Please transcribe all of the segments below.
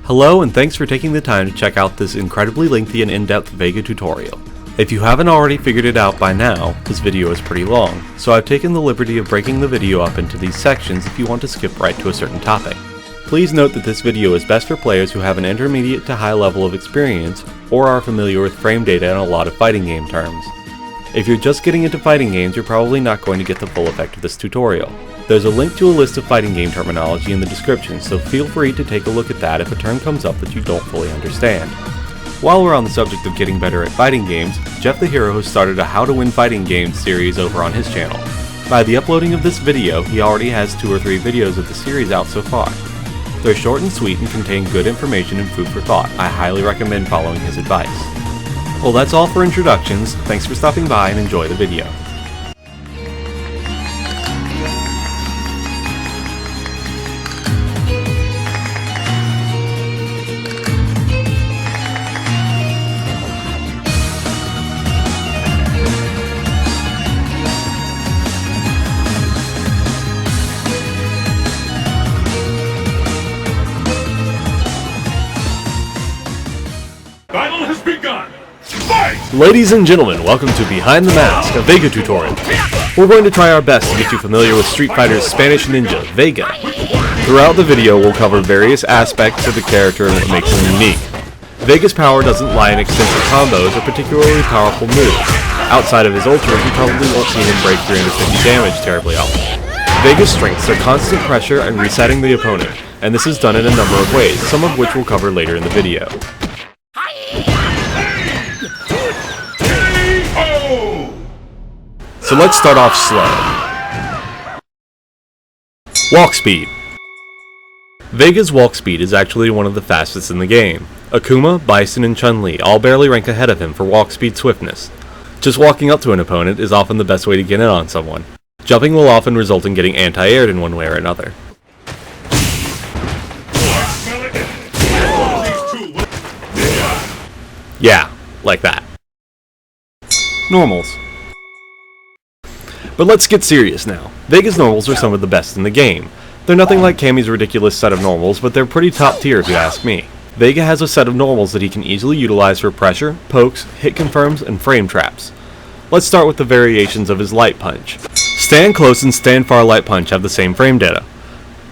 Hello and thanks for taking the time to check out this incredibly lengthy and in-depth Vega tutorial. If you haven't already figured it out by now, this video is pretty long, so I've taken the liberty of breaking the video up into these sections if you want to skip right to a certain topic. Please note that this video is best for players who have an intermediate to high level of experience or are familiar with frame data and a lot of fighting game terms. If you're just getting into fighting games, you're probably not going to get the full effect of this tutorial. There's a link to a list of fighting game terminology in the description, so feel free to take a look at that if a term comes up that you don't fully understand. While we're on the subject of getting better at fighting games, Geoff the Hero has started a How to Win Fighting Games series over on his channel. By the uploading of this video, he already has 2 or 3 videos of the series out so far. They're short and sweet and contain good information and food for thought. I highly recommend following his advice. Well, that's all for introductions. Thanks for stopping by and enjoy the video. Battle has begun! Fight! Ladies and gentlemen, welcome to Behind the Mask, a Vega tutorial. We're going to try our best to get you familiar with Street Fighter's Spanish ninja, Vega. Throughout the video, we'll cover various aspects of the character and what makes him unique. Vega's power doesn't lie in extensive combos or particularly powerful moves. Outside of his ultra, you probably won't see him break 350 damage terribly often. Vega's strengths are constant pressure and resetting the opponent, and this is done in a number of ways, some of which we'll cover later in the video. So let's start off slow. Walk speed. Vega's walk speed is actually one of the fastest in the game. Akuma, Bison, and Chun-Li all barely rank ahead of him for walk speed swiftness. Just walking up to an opponent is often the best way to get in on someone. Jumping will often result in getting anti-aired in one way or another. Yeah, like that. Normals. But let's get serious now. Vega's normals are some of the best in the game. They're nothing like Cammy's ridiculous set of normals, but they're pretty top tier if you ask me. Vega has a set of normals that he can easily utilize for pressure, pokes, hit confirms, and frame traps. Let's start with the variations of his light punch. Stand close and stand far light punch have the same frame data.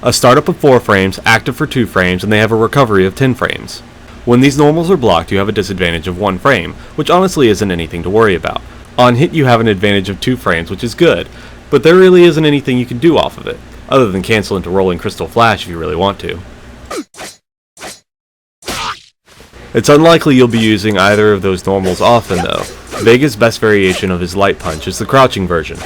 A startup of 4 frames, active for 2 frames, and they have a recovery of 10 frames. When these normals are blocked, you have a disadvantage of 1 frame, which honestly isn't anything to worry about. On hit you have an advantage of 2 frames, which is good, but there really isn't anything you can do off of it, other than cancel into Rolling Crystal Flash if you really want to. It's unlikely you'll be using either of those normals often though. Vega's best variation of his light punch is the crouching version.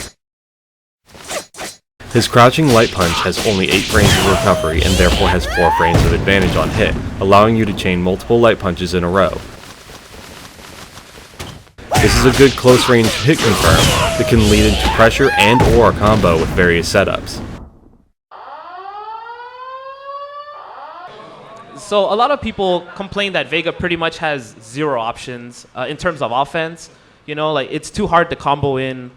His crouching light punch has only 8 frames of recovery and therefore has 4 frames of advantage on hit, allowing you to chain multiple light punches in a row. This is a good close-range hit confirm that can lead into pressure and or a combo with various setups. So a lot of people complain that Vega pretty much has 0 options in terms of offense. You know, like it's too hard to combo in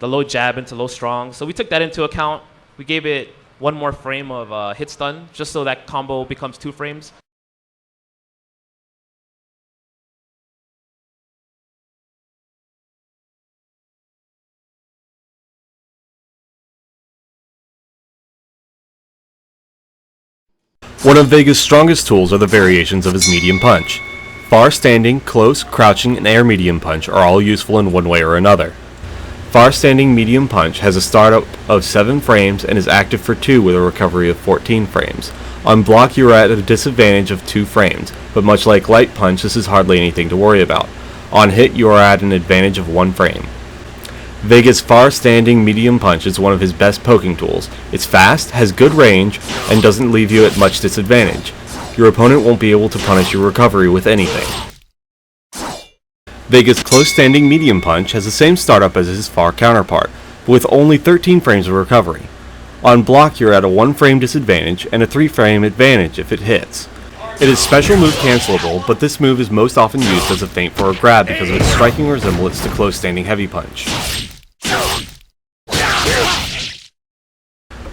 the low jab into low strong. So we took that into account. We gave it 1 more frame of hit stun just so that combo becomes 2 frames. One of Vega's strongest tools are the variations of his medium punch. Far standing, close, crouching, and air medium punch are all useful in one way or another. Far standing medium punch has a startup of 7 frames and is active for 2 with a recovery of 14 frames. On block you are at a disadvantage of 2 frames, but much like light punch this is hardly anything to worry about. On hit you are at an advantage of 1 frame. Vega's far-standing medium punch is one of his best poking tools. It's fast, has good range, and doesn't leave you at much disadvantage. Your opponent won't be able to punish your recovery with anything. Vega's close-standing medium punch has the same startup as his far counterpart, but with only 13 frames of recovery. On block you're at a 1 frame disadvantage and a 3 frame advantage if it hits. It is special move cancelable, but this move is most often used as a feint for a grab because of its striking resemblance to close-standing heavy punch.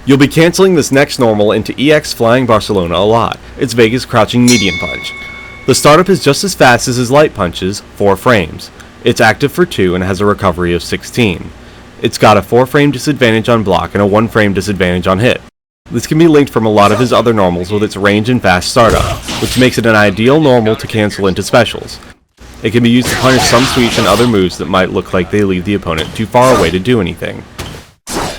You'll be canceling this next normal into EX Flying Barcelona a lot. It's Vega's Crouching Medium Punch. The startup is just as fast as his light punches, 4 frames. It's active for 2 and has a recovery of 16. It's got a 4-frame disadvantage on block and a 1-frame disadvantage on hit. This can be linked from a lot of his other normals with its range and fast startup, which makes it an ideal normal to cancel into specials. It can be used to punish some sweeps and other moves that might look like they leave the opponent too far away to do anything.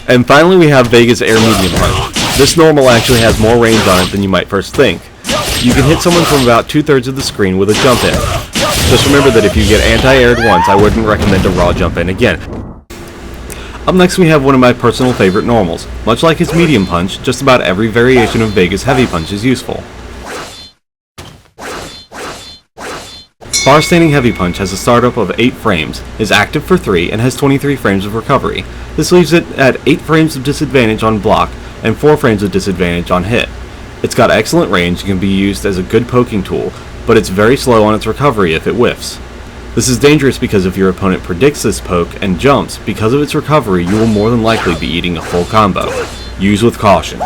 And finally we have Vega's Air Medium Punch. This normal actually has more range on it than you might first think. You can hit someone from about 2/3 of the screen with a jump in. Just remember that if you get anti-aired once, I wouldn't recommend a raw jump in again. Up next we have one of my personal favorite normals. Much like his medium punch, just about every variation of Vega's heavy punch is useful. Far Standing Heavy Punch has a startup of 8 frames, is active for 3, and has 23 frames of recovery. This leaves it at 8 frames of disadvantage on block and 4 frames of disadvantage on hit. It's got excellent range and can be used as a good poking tool, but it's very slow on its recovery if it whiffs. This is dangerous because if your opponent predicts this poke and jumps, because of its recovery you will more than likely be eating a full combo. Use with caution.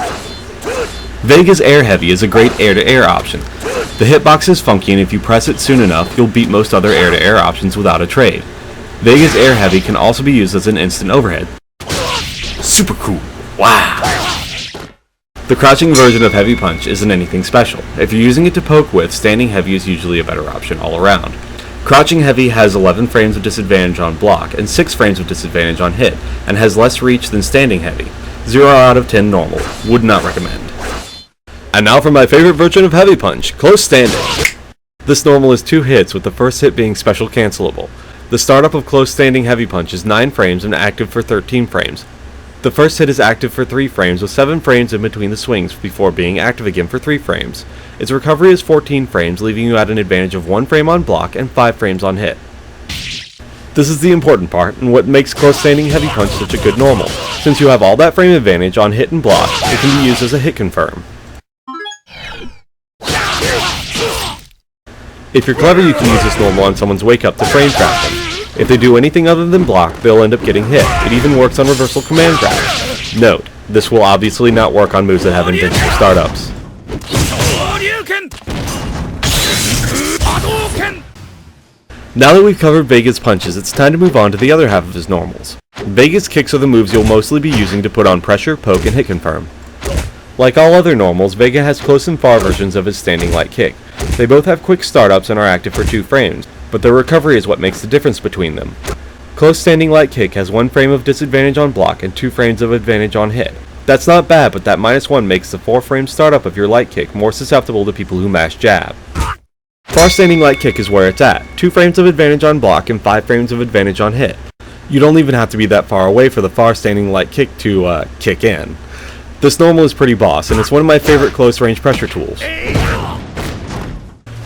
Vega's Air Heavy is a great air-to-air option. The hitbox is funky and if you press it soon enough, you'll beat most other air-to-air options without a trade. Vega's Air Heavy can also be used as an instant overhead. Super cool. Wow. The crouching version of Heavy Punch isn't anything special. If you're using it to poke with, Standing Heavy is usually a better option all around. Crouching Heavy has 11 frames of disadvantage on block and 6 frames of disadvantage on hit, and has less reach than Standing Heavy. 0 out of 10 normal. Would not recommend. And now for my favorite version of Heavy Punch, Close Standing. This normal is 2 hits, with the first hit being special cancelable. The startup of Close Standing Heavy Punch is 9 frames and active for 13 frames. The first hit is active for 3 frames, with 7 frames in between the swings before being active again for 3 frames. Its recovery is 14 frames, leaving you at an advantage of 1 frame on block and 5 frames on hit. This is the important part, and what makes Close Standing Heavy Punch such a good normal. Since you have all that frame advantage on hit and block, it can be used as a hit confirm. If you're clever, you can use this normal on someone's wake up to frame trap them. If they do anything other than block, they'll end up getting hit. It even works on reversal command grab. Note, this will obviously not work on moves that have invincible startups. Now that we've covered Vega's punches, it's time to move on to the other half of his normals. Vega's kicks are the moves you'll mostly be using to put on pressure, poke, and hit confirm. Like all other normals, Vega has close and far versions of his standing light kick. They both have quick startups and are active for 2 frames, but their recovery is what makes the difference between them. Close Standing Light Kick has 1 frame of disadvantage on block and 2 frames of advantage on hit. That's not bad, but that -1 makes the 4-frame startup of your light kick more susceptible to people who mash jab. Far Standing Light Kick is where it's at, 2 frames of advantage on block and 5 frames of advantage on hit. You don't even have to be that far away for the Far Standing Light Kick to kick in. This normal is pretty boss, and it's one of my favorite close range pressure tools.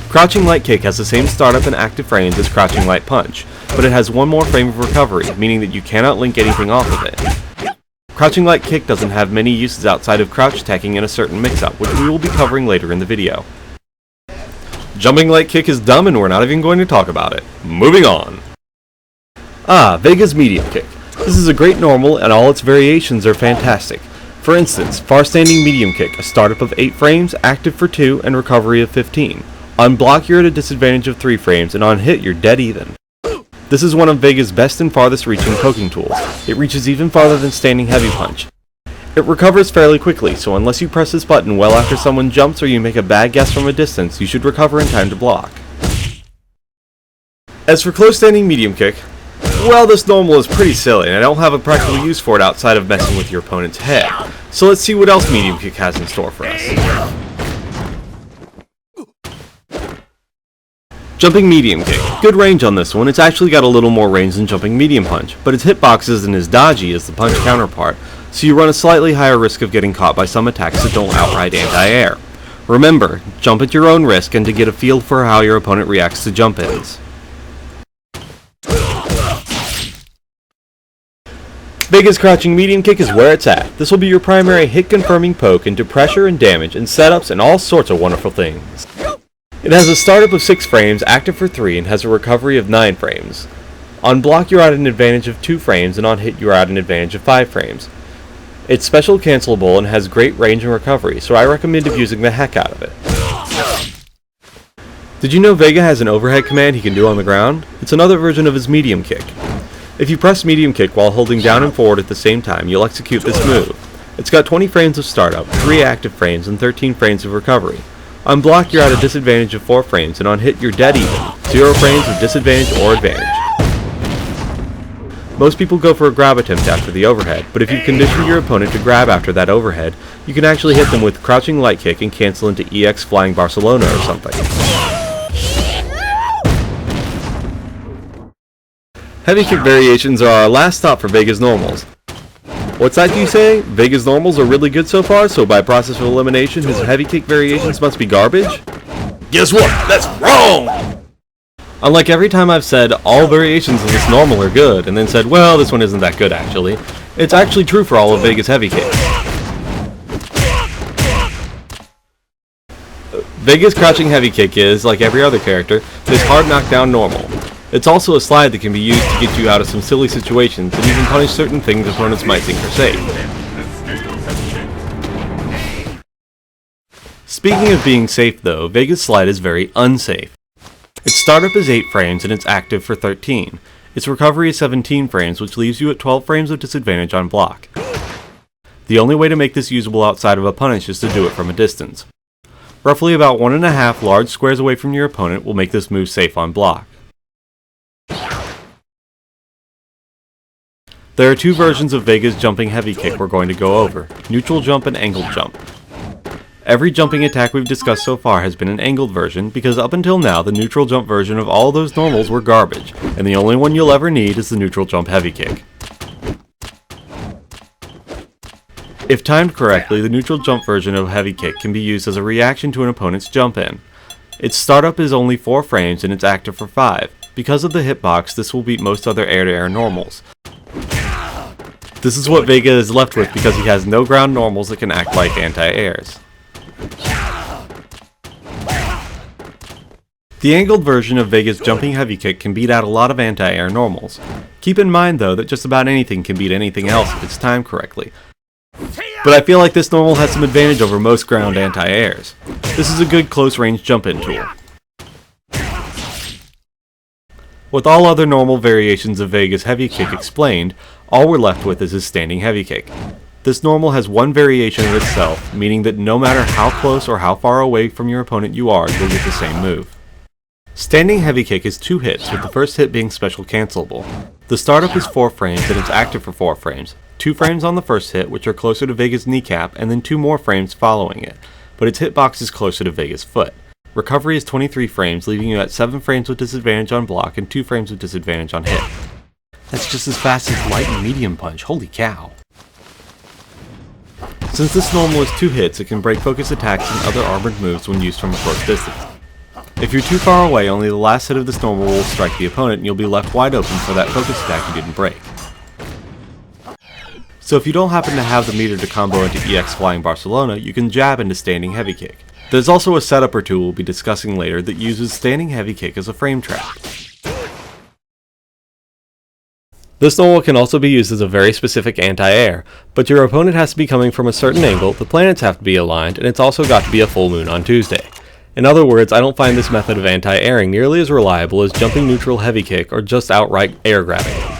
Crouching Light Kick has the same startup and active frames as Crouching Light Punch, but it has 1 more frame of recovery, meaning that you cannot link anything off of it. Crouching Light Kick doesn't have many uses outside of crouch attacking in a certain mix-up, which we will be covering later in the video. Jumping Light Kick is dumb and we're not even going to talk about it. Moving on! Vega's Medium Kick. This is a great normal and all its variations are fantastic. For instance, Far Standing Medium Kick, a startup of 8 frames, active for 2, and recovery of 15. On block you're at a disadvantage of 3 frames, and on hit you're dead even. This is one of Vega's best and farthest reaching poking tools. It reaches even farther than Standing Heavy Punch. It recovers fairly quickly, so unless you press this button well after someone jumps or you make a bad guess from a distance, you should recover in time to block. As for Close Standing Medium Kick, well, this normal is pretty silly, and I don't have a practical use for it outside of messing with your opponent's head. So let's see what else Medium Kick has in store for us. Jumping Medium Kick. Good range on this one. It's actually got a little more range than Jumping Medium Punch, but its hitbox isn't as dodgy as the punch counterpart, so you run a slightly higher risk of getting caught by some attacks that don't outright anti-air. Remember, jump at your own risk and to get a feel for how your opponent reacts to jump-ins. Vega's Crouching Medium Kick is where it's at. This will be your primary hit-confirming poke into pressure and damage and setups and all sorts of wonderful things. It has a startup of 6 frames, active for 3, and has a recovery of 9 frames. On block you're at an advantage of 2 frames, and on hit you're at an advantage of 5 frames. It's special cancelable and has great range and recovery, so I recommend using the heck out of it. Did you know Vega has an overhead command he can do on the ground? It's another version of his medium kick. If you press medium kick while holding down and forward at the same time, you'll execute this move. It's got 20 frames of startup, 3 active frames, and 13 frames of recovery. On block, you're at a disadvantage of 4 frames, and on hit, you're dead even, 0 frames with disadvantage or advantage. Most people go for a grab attempt after the overhead, but if you condition your opponent to grab after that overhead, you can actually hit them with crouching light kick and cancel into EX flying Barcelona or something. Heavy kick variations are our last stop for Vega's normals. What's that you say? Vega's normals are really good so far, so by process of elimination, his heavy kick variations must be garbage? Guess what? That's wrong! Unlike every time I've said all variations of this normal are good, and then said, well, this one isn't that good actually, it's actually true for all of Vega's heavy kicks. Vega's crouching heavy kick is, like every other character, this hard knockdown normal. It's also a slide that can be used to get you out of some silly situations and even punish certain things opponents might think are safe. Speaking of being safe though, Vega's slide is very unsafe. Its startup is 8 frames and it's active for 13. Its recovery is 17 frames, which leaves you at 12 frames of disadvantage on block. The only way to make this usable outside of a punish is to do it from a distance. Roughly about 1.5 large squares away from your opponent will make this move safe on block. There are 2 versions of Vega's jumping heavy kick we're going to go over, neutral jump and angled jump. Every jumping attack we've discussed so far has been an angled version because up until now the neutral jump version of all those normals were garbage, and the only one you'll ever need is the neutral jump heavy kick. If timed correctly, the neutral jump version of heavy kick can be used as a reaction to an opponent's jump in. Its startup is only 4 frames and it's active for 5. Because of the hitbox, this will beat most other air-to-air normals. This is what Vega is left with because he has no ground normals that can act like anti-airs. The angled version of Vega's jumping heavy kick can beat out a lot of anti-air normals. Keep in mind though that just about anything can beat anything else if it's timed correctly. But I feel like this normal has some advantage over most ground anti-airs. This is a good close range jump-in tool. With all other normal variations of Vega's heavy kick explained, all we're left with is his standing heavy kick. This normal has one variation of itself, meaning that no matter how close or how far away from your opponent you are, you'll get the same move. Standing heavy kick is 2 hits, with the first hit being special cancelable. The startup is 4 frames and it's active for 4 frames. 2 frames on the first hit, which are closer to Vega's kneecap, and then 2 more frames following it, but its hitbox is closer to Vega's foot. Recovery is 23 frames, leaving you at 7 frames with disadvantage on block and 2 frames with disadvantage on hit. That's just as fast as light and medium punch, holy cow. Since this normal is 2 hits, it can break focus attacks and other armored moves when used from a close distance. If you're too far away, only the last hit of this normal will strike the opponent and you'll be left wide open for that focus attack you didn't break. So if you don't happen to have the meter to combo into EX Flying Barcelona, you can jab into standing heavy kick. There's also a setup or two we'll be discussing later that uses standing heavy kick as a frame trap. This normal can also be used as a very specific anti-air, but your opponent has to be coming from a certain angle, the planets have to be aligned, and it's also got to be a full moon on Tuesday. In other words, I don't find this method of anti-airing nearly as reliable as jumping neutral heavy kick or just outright air grabbing.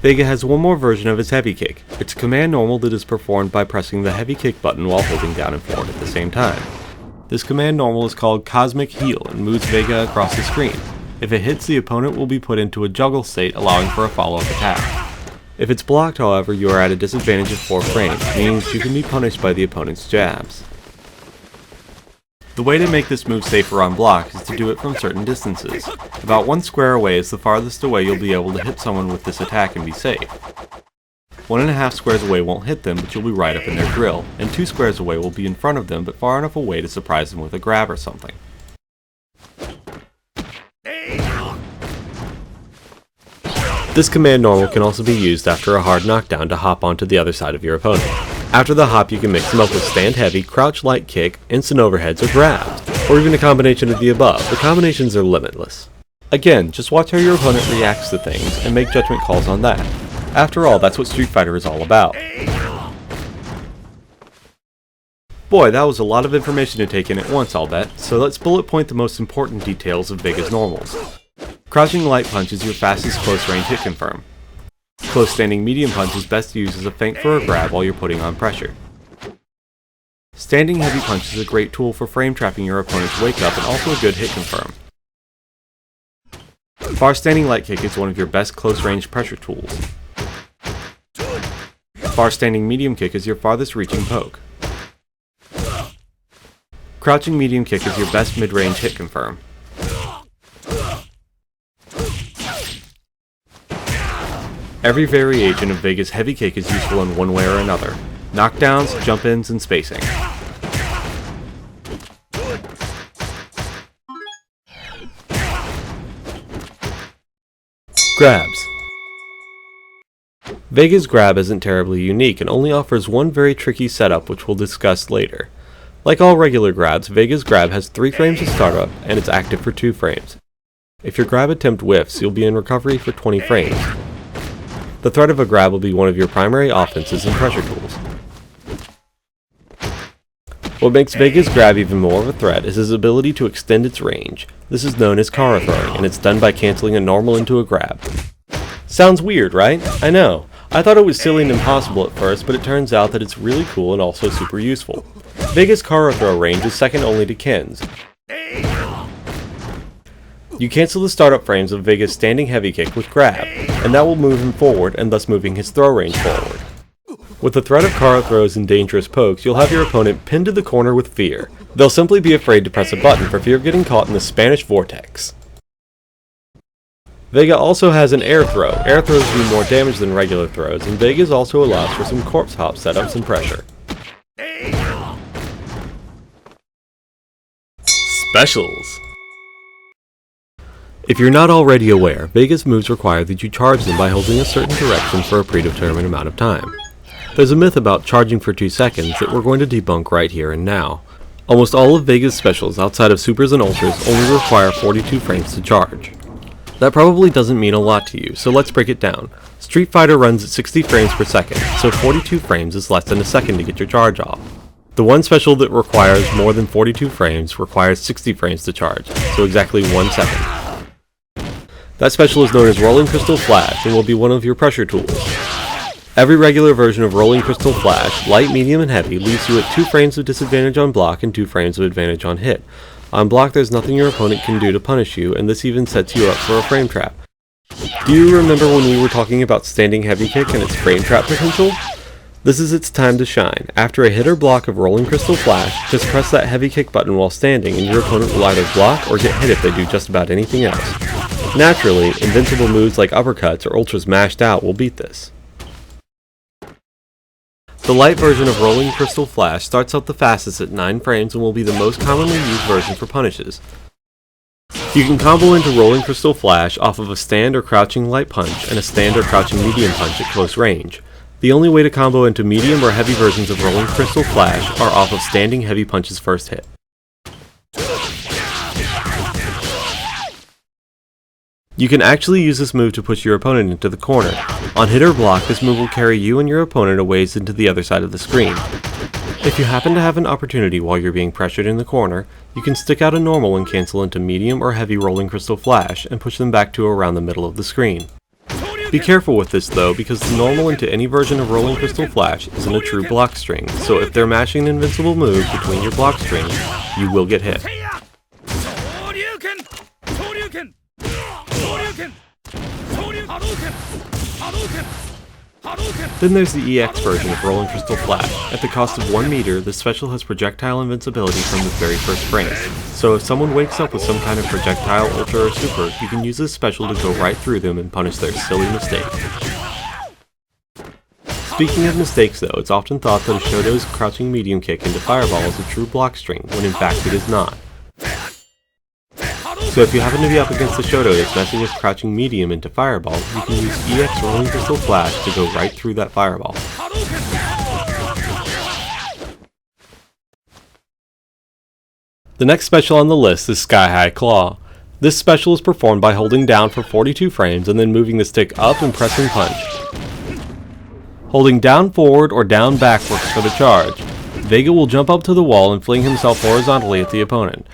Vega has one more version of his heavy kick. It's a command normal that is performed by pressing the heavy kick button while holding down and forward at the same time. This command normal is called Cosmic Heal and moves Vega across the screen. If it hits, the opponent will be put into a juggle state, allowing for a follow-up attack. If it's blocked, however, you are at a disadvantage of 4 frames, meaning that you can be punished by the opponent's jabs. The way to make this move safer on block is to do it from certain distances. About 1 square away is the farthest away you'll be able to hit someone with this attack and be safe. 1.5 squares away won't hit them, but you'll be right up in their grill, and 2 squares away will be in front of them, but far enough away to surprise them with a grab or something. This command normal can also be used after a hard knockdown to hop onto the other side of your opponent. After the hop, you can mix them up with stand heavy, crouch light kick, instant overheads, or grabs, or even a combination of the above. The combinations are limitless. Again, just watch how your opponent reacts to things and make judgment calls on that. After all, that's what Street Fighter is all about. Boy, that was a lot of information to take in at once, I'll bet, so let's bullet point the most important details of Vega's normals. Crouching light punch is your fastest close range hit confirm. Close standing medium punch is best used as a feint for a grab while you're putting on pressure. Standing heavy punch is a great tool for frame trapping your opponent's wake up and also a good hit confirm. Far standing light kick is one of your best close range pressure tools. Far standing medium kick is your farthest reaching poke. Crouching medium kick is your best mid-range hit confirm. Every variation of Vega's heavy kick is useful in one way or another. Knockdowns, jump-ins, and spacing. Grabs. Vega's grab isn't terribly unique and only offers one very tricky setup which we'll discuss later. Like all regular grabs, Vega's grab has 3 frames to startup and it's active for 2 frames. If your grab attempt whiffs, you'll be in recovery for 20 frames. The threat of a grab will be one of your primary offenses and pressure tools. What makes Vega's grab even more of a threat is his ability to extend its range. This is known as Kara throwing, and it's done by canceling a normal into a grab. Sounds weird, right? I know. I thought it was silly and impossible at first, but it turns out that it's really cool and also super useful. Vega's Kara throw range is second only to Ken's. You cancel the startup frames of Vega's standing heavy kick with grab, and that will move him forward and thus moving his throw range forward. With the threat of Kara throws and dangerous pokes, you'll have your opponent pinned to the corner with fear. They'll simply be afraid to press a button for fear of getting caught in the Spanish vortex. Vega also has an air throw. Air throws do more damage than regular throws, and Vega's also allows for some corpse hop setups and pressure. Specials. If you're not already aware, Vega's moves require that you charge them by holding a certain direction for a predetermined amount of time. There's a myth about charging for 2 seconds that we're going to debunk right here and now. Almost all of Vega's specials outside of supers and ultras only require 42 frames to charge. That probably doesn't mean a lot to you, so let's break it down. Street Fighter runs at 60 frames per second, so 42 frames is less than a second to get your charge off. The one special that requires more than 42 frames requires 60 frames to charge, so exactly 1 second. That special is known as Rolling Crystal Flash and will be one of your pressure tools. Every regular version of Rolling Crystal Flash, light, medium, and heavy, leaves you at 2 frames of disadvantage on block and 2 frames of advantage on hit. On block, there's nothing your opponent can do to punish you, and this even sets you up for a frame trap. Do you remember when we were talking about standing heavy kick and its frame trap potential? This is its time to shine. After a hit or block of Rolling Crystal Flash, just press that heavy kick button while standing, and your opponent will either block or get hit if they do just about anything else. Naturally, invincible moves like uppercuts or ultras mashed out will beat this. The light version of Rolling Crystal Flash starts out the fastest at 9 frames and will be the most commonly used version for punishes. You can combo into Rolling Crystal Flash off of a stand or crouching light punch and a stand or crouching medium punch at close range. The only way to combo into medium or heavy versions of Rolling Crystal Flash are off of standing heavy punch's first hit. You can actually use this move to push your opponent into the corner. On hit or block, this move will carry you and your opponent a ways into the other side of the screen. If you happen to have an opportunity while you're being pressured in the corner, you can stick out a normal and cancel into medium or heavy Rolling Crystal Flash and push them back to around the middle of the screen. Be careful with this though, because the normal into any version of Rolling Crystal Flash isn't a true block string, so if they're mashing an invincible move between your block strings, you will get hit. Then there's the EX version of Rolling Crystal Flash. At the cost of 1 meter, this special has projectile invincibility from the very first frame. So if someone wakes up with some kind of projectile, ultra, or super, you can use this special to go right through them and punish their silly mistake. Speaking of mistakes though, it's often thought that a Shoto's crouching medium kick into Fireball is a true block string, when in fact it is not. So if you happen to be up against a Shoto that's messing with crouching medium into Fireball, you can use EX Rolling Crystal Flash to go right through that Fireball. The next special on the list is Sky High Claw. This special is performed by holding down for 42 frames and then moving the stick up and pressing punch. Holding down forward or down back works for the charge. Vega will jump up to the wall and fling himself horizontally at the opponent.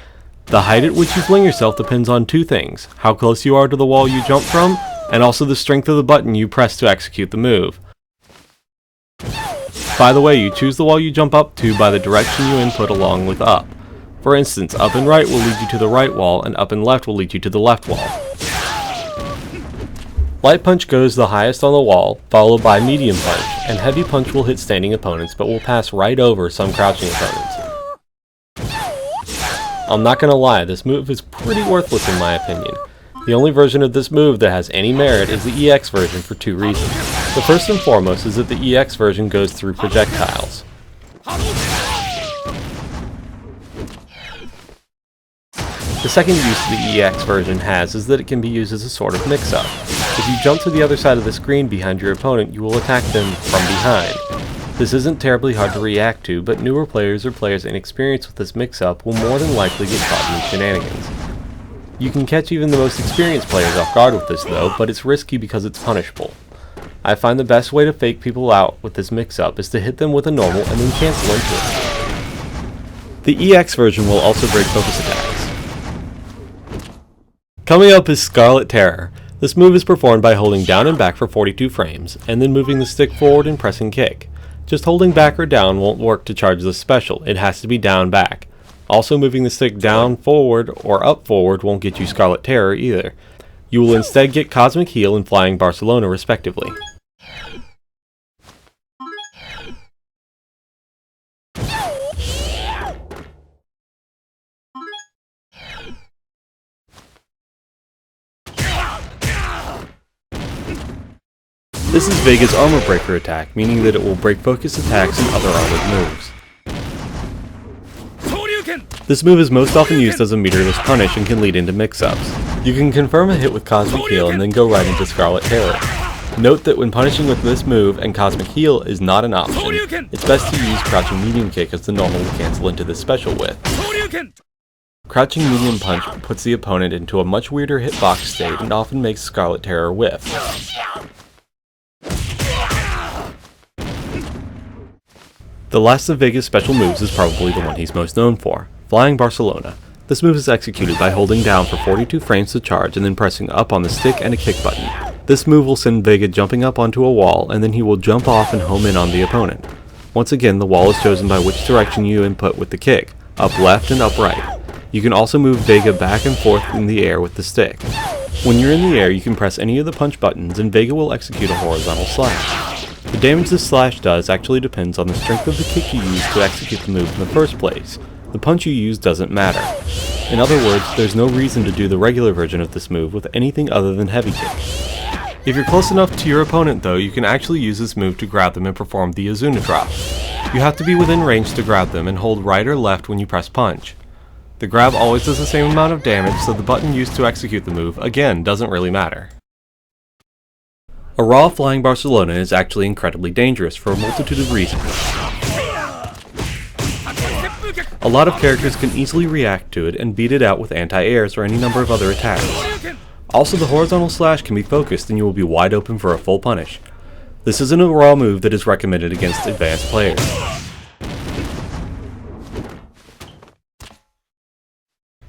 The height at which you fling yourself depends on two things: how close you are to the wall you jump from, and also the strength of the button you press to execute the move. By the way, you choose the wall you jump up to by the direction you input along with up. For instance, up and right will lead you to the right wall, and up and left will lead you to the left wall. Light punch goes the highest on the wall, followed by medium punch, and heavy punch will hit standing opponents but will pass right over some crouching opponents. I'm not gonna lie, this move is pretty worthless in my opinion. The only version of this move that has any merit is the EX version for two reasons. The first and foremost is that the EX version goes through projectiles. The second use the EX version has is that it can be used as a sort of mix-up. If you jump to the other side of the screen behind your opponent, you will attack them from behind. This isn't terribly hard to react to, but newer players or players inexperienced with this mix-up will more than likely get caught in these shenanigans. You can catch even the most experienced players off guard with this though, but it's risky because it's punishable. I find the best way to fake people out with this mix-up is to hit them with a normal and then cancel into it. The EX version will also break focus attacks. Coming up is Scarlet Terror. This move is performed by holding down and back for 42 frames, and then moving the stick forward and pressing kick. Just holding back or down won't work to charge this special, it has to be down back. Also moving the stick down forward or up forward won't get you Scarlet Terror either. You will instead get Cosmic Heal and Flying Barcelona respectively. This is Vega's Armor Breaker attack, meaning that it will break focus attacks and other armored moves. This move is most often used as a meterless punish and can lead into mix-ups. You can confirm a hit with Cosmic Heal and then go right into Scarlet Terror. Note that when punishing with this move and Cosmic Heal is not an option, it's best to use Crouching Medium Kick as the normal to cancel into this special with. Crouching Medium Punch puts the opponent into a much weirder hitbox state and often makes Scarlet Terror whiff. The last of Vega's special moves is probably the one he's most known for, Flying Barcelona. This move is executed by holding down for 42 frames to charge and then pressing up on the stick and a kick button. This move will send Vega jumping up onto a wall, and then he will jump off and home in on the opponent. Once again, the wall is chosen by which direction you input with the kick, up left and up right. You can also move Vega back and forth in the air with the stick. When you're in the air, you can press any of the punch buttons and Vega will execute a horizontal slash. The damage this slash does actually depends on the strength of the kick you use to execute the move in the first place. The punch you use doesn't matter. In other words, there's no reason to do the regular version of this move with anything other than heavy kick. If you're close enough to your opponent though, you can actually use this move to grab them and perform the Azuna drop. You have to be within range to grab them and hold right or left when you press punch. The grab always does the same amount of damage, so the button used to execute the move, again, doesn't really matter. A raw Flying Barcelona is actually incredibly dangerous for a multitude of reasons. A lot of characters can easily react to it and beat it out with anti-airs or any number of other attacks. Also, the horizontal slash can be focused and you will be wide open for a full punish. This isn't a raw move that is recommended against advanced players.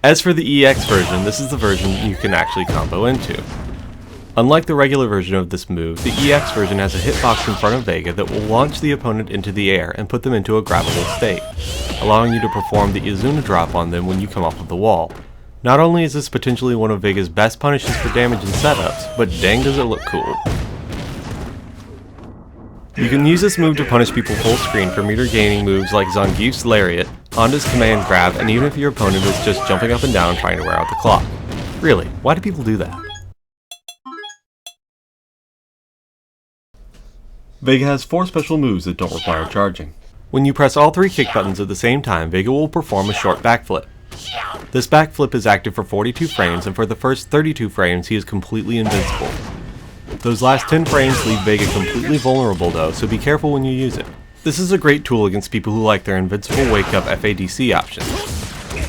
As for the EX version, this is the version you can actually combo into. Unlike the regular version of this move, the EX version has a hitbox in front of Vega that will launch the opponent into the air and put them into a grabbable state, allowing you to perform the Azuna drop on them when you come off of the wall. Not only is this potentially one of Vega's best punishes for damage and setups, but dang does it look cool. You can use this move to punish people full screen for meter gaining moves like Zangief's Lariat, Honda's Command Grab, and even if your opponent is just jumping up and down trying to wear out the clock. Really, why do people do that? Vega has 4 special moves that don't require charging. When you press all 3 kick buttons at the same time, Vega will perform a short backflip. This backflip is active for 42 frames, and for the first 32 frames he is completely invincible. Those last 10 frames leave Vega completely vulnerable though, so be careful when you use it. This is a great tool against people who like their invincible wake-up FADC option.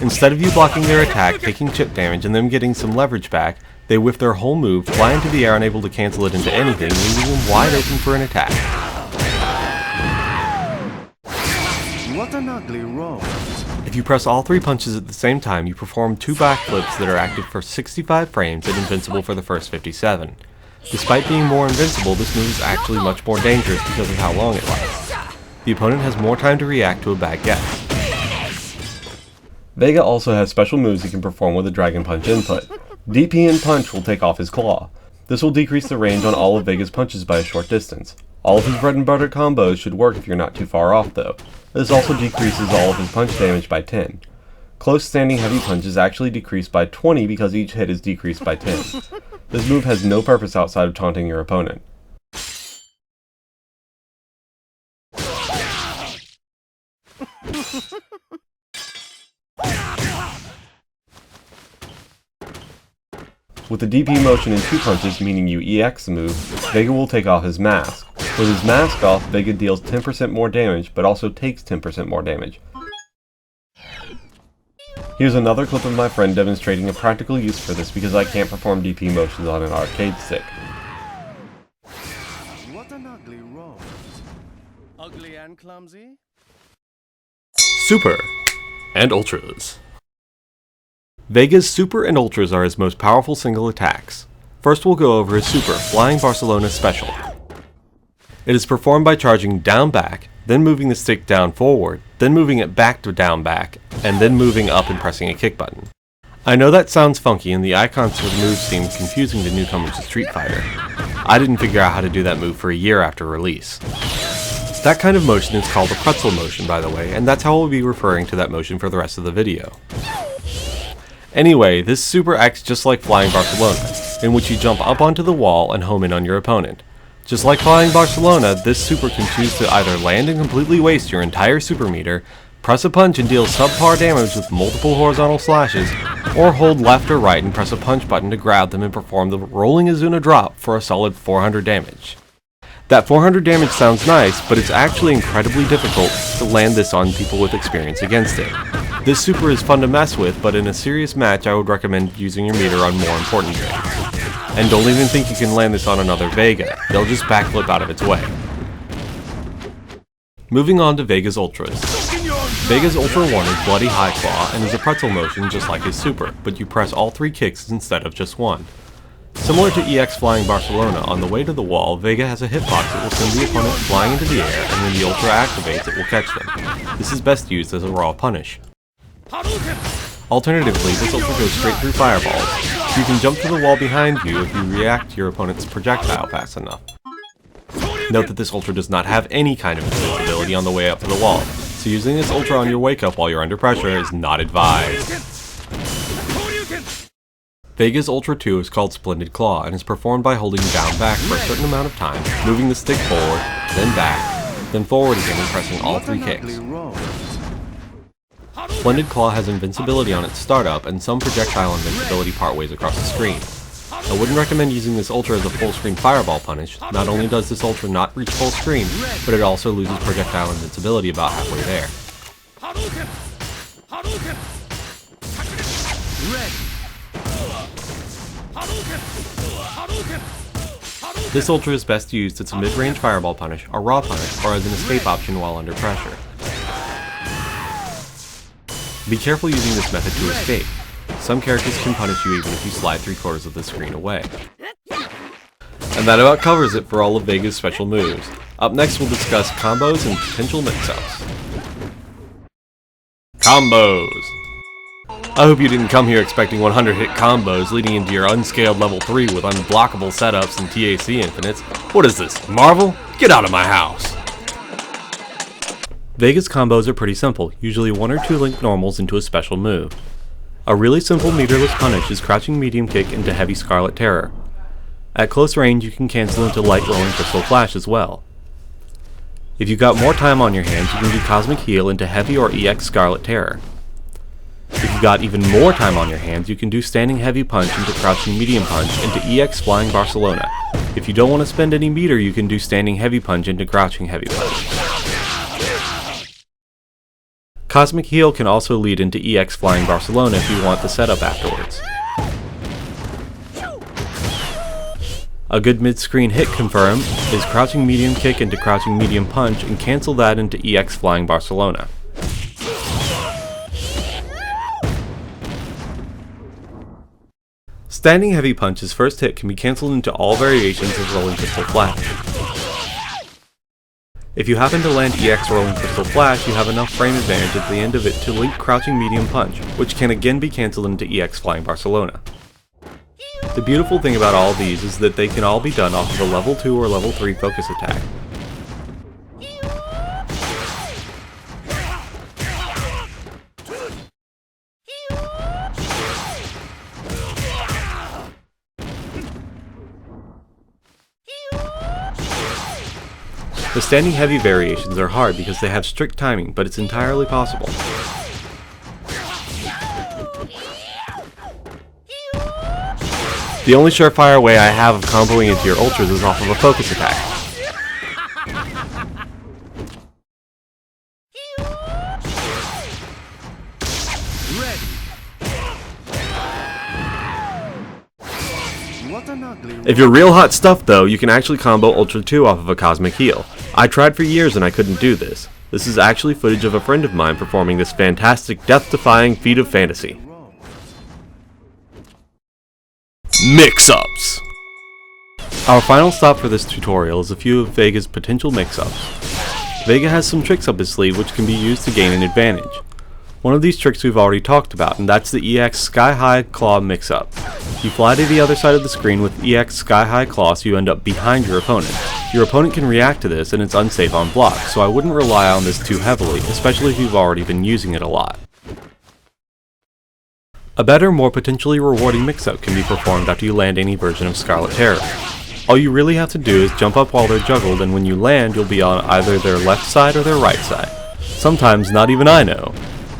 Instead of you blocking their attack, taking chip damage, and them getting some leverage back, they whiff their whole move, fly into the air unable to cancel it into anything, leaving them wide open for an attack. an ugly rose. If you press all 3 punches at the same time, you perform 2 backflips that are active for 65 frames and invincible for the first 57. Despite being more invincible, this move is actually much more dangerous because of how long it lasts. The opponent has more time to react to a bad guess. Vega also has special moves he can perform with a Dragon Punch input. DP and Punch will take off his claw. This will decrease the range on all of Vega's punches by a short distance. All of his bread and butter combos should work if you're not too far off though. This also decreases all of his punch damage by 10. Close standing heavy punches actually decrease by 20 because each hit is decreased by 10. This move has no purpose outside of taunting your opponent. With the DP motion in 2 punches, meaning you EX the move, Vega will take off his mask. With his mask off, Vega deals 10% more damage, but also takes 10% more damage. Here's another clip of my friend demonstrating a practical use for this because I can't perform DP motions on an arcade stick. What an ugly rose. Ugly and clumsy? Super and Ultras. Vega's Super and Ultras are his most powerful single attacks. First we'll go over his Super, Flying Barcelona Special. It is performed by charging down back, then moving the stick down forward, then moving it back to down back, and then moving up and pressing a kick button. I know that sounds funky and the icons for the move seem confusing to newcomers to Street Fighter. I didn't figure out how to do that move for a year after release. That kind of motion is called a pretzel motion, by the way, and that's how we'll be referring to that motion for the rest of the video. Anyway, this Super acts just like Flying Barcelona, in which you jump up onto the wall and home in on your opponent. Just like Flying Barcelona, this Super can choose to either land and completely waste your entire super meter, press a punch and deal subpar damage with multiple horizontal slashes, or hold left or right and press a punch button to grab them and perform the Rolling Azuna drop for a solid 400 damage. That 400 damage sounds nice, but it's actually incredibly difficult to land this on people with experience against it. This Super is fun to mess with, but in a serious match I would recommend using your meter on more important things. And don't even think you can land this on another Vega, they'll just backflip out of its way. Moving on to Vega's Ultras. Vega's Ultra 1 is Bloody High Claw and is a pretzel motion just like his Super, but you press all 3 kicks instead of just one. Similar to EX Flying Barcelona, on the way to the wall, Vega has a hitbox that will send the opponent flying into the air, and when the Ultra activates, it will catch them. This is best used as a raw punish. Alternatively, this Ultra goes straight through fireballs. You can jump to the wall behind you if you react to your opponent's projectile fast enough. Note that this Ultra does not have any kind of invincibility on the way up to the wall, so using this Ultra on your wake up while you're under pressure is not advised. Vega's Ultra 2 is called Splendid Claw and is performed by holding down back for a certain amount of time, moving the stick forward, then back, then forward again and pressing all 3 kicks. Splendid Claw has invincibility on its startup and some projectile invincibility partways across the screen. I wouldn't recommend using this Ultra as a full screen fireball punish. Not only does this Ultra not reach full screen, but it also loses projectile invincibility about halfway there. This Ultra is best used as a mid-range fireball punish, a raw punish, or as an escape option while under pressure. Be careful using this method to escape. Some characters can punish you even if you slide 3/4 of the screen away. And that about covers it for all of Vega's special moves. Up next we'll discuss combos and potential mix-ups. Combos! I hope you didn't come here expecting 100-hit combos leading into your unscaled level 3 with unblockable setups and TAC infinites. What is this, Marvel? Get out of my house! Vega's combos are pretty simple, usually 1 or 2 linked normals into a special move. A really simple meterless punish is crouching medium kick into heavy Scarlet Terror. At close range you can cancel into light rolling crystal flash as well. If you've got more time on your hands, you can do Cosmic Heal into heavy or EX Scarlet Terror. If you've got even more time on your hands, you can do Standing Heavy Punch into Crouching Medium Punch into EX Flying Barcelona. If you don't want to spend any meter, you can do Standing Heavy Punch into Crouching Heavy Punch. Cosmic Heal can also lead into EX Flying Barcelona if you want the setup afterwards. A good mid-screen hit confirm is Crouching Medium Kick into Crouching Medium Punch and cancel that into EX Flying Barcelona. Standing heavy punch's first hit can be cancelled into all variations of rolling pistol flash. If you happen to land EX rolling pistol flash, you have enough frame advantage at the end of it to link crouching medium punch, which can again be cancelled into EX flying Barcelona. The beautiful thing about all these is that they can all be done off of a level 2 or level 3 focus attack. The standing heavy variations are hard because they have strict timing, but it's entirely possible. The only surefire way I have of comboing into your ultras is off of a focus attack. What an ugly If you're real hot stuff though, you can actually combo Ultra 2 off of a Cosmic Heal. I tried for years and I couldn't do this. This is actually footage of a friend of mine performing this fantastic, death-defying feat of fantasy. Mix-ups! Our final stop for this tutorial is a few of Vega's potential mix-ups. Vega has some tricks up his sleeve which can be used to gain an advantage. One of these tricks we've already talked about, and that's the EX Sky High Claw mix-up. You fly to the other side of the screen with EX Sky High Claw so you end up behind your opponent. Your opponent can react to this and it's unsafe on block, so I wouldn't rely on this too heavily, especially if you've already been using it a lot. A better, more potentially rewarding mix-up can be performed after you land any version of Scarlet Terror. All you really have to do is jump up while they're juggled, and when you land you'll be on either their left side or their right side. Sometimes not even I know.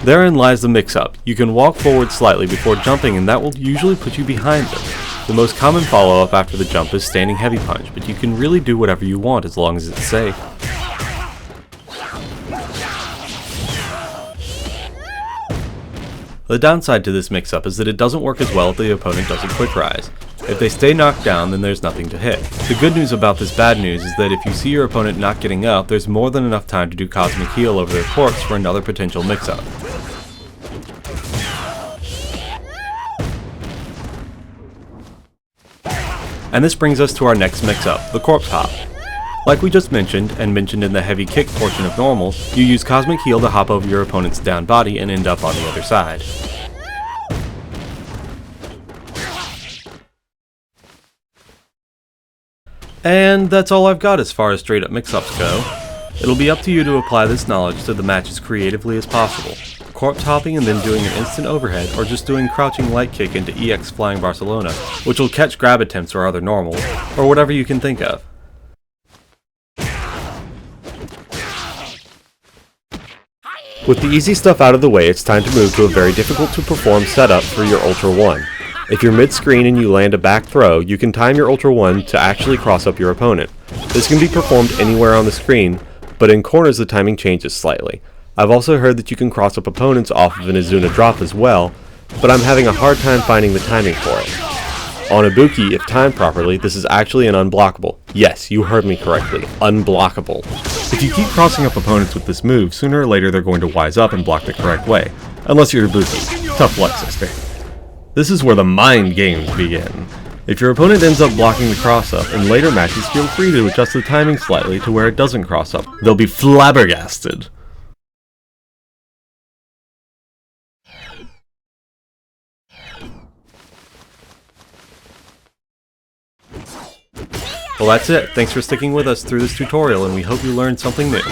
Therein lies the mix-up. You can walk forward slightly before jumping and that will usually put you behind them. The most common follow-up after the jump is standing heavy punch, but you can really do whatever you want as long as it's safe. The downside to this mix-up is that it doesn't work as well if the opponent does a quick rise. If they stay knocked down, then there's nothing to hit. The good news about this bad news is that if you see your opponent not getting up, there's more than enough time to do Cosmic Heal over their corpse for another potential mix-up. And this brings us to our next mix-up, the Corpse Hop. Like we just mentioned, and mentioned in the heavy kick portion of normals, you use Cosmic Heal to hop over your opponent's down body and end up on the other side. And that's all I've got as far as straight up mix-ups go. It'll be up to you to apply this knowledge to the match as creatively as possible. Corpse hopping and then doing an instant overhead, or just doing crouching light kick into EX flying Barcelona, which will catch grab attempts or other normals, or whatever you can think of. With the easy stuff out of the way, it's time to move to a very difficult to perform setup for your Ultra 1. If you're mid-screen and you land a back throw, you can time your Ultra 1 to actually cross up your opponent. This can be performed anywhere on the screen, but in corners the timing changes slightly. I've also heard that you can cross up opponents off of an Izuna drop as well, but I'm having a hard time finding the timing for it. On Ibuki, if timed properly, this is actually an unblockable. Yes, you heard me correctly, unblockable. If you keep crossing up opponents with this move, sooner or later they're going to wise up and block the correct way. Unless you're Ibuki. Tough luck, sister. This is where the mind games begin. If your opponent ends up blocking the cross-up, in later matches feel free to adjust the timing slightly to where it doesn't cross up. They'll be flabbergasted. Well, that's it. Thanks for sticking with us through this tutorial, and we hope you learned something new.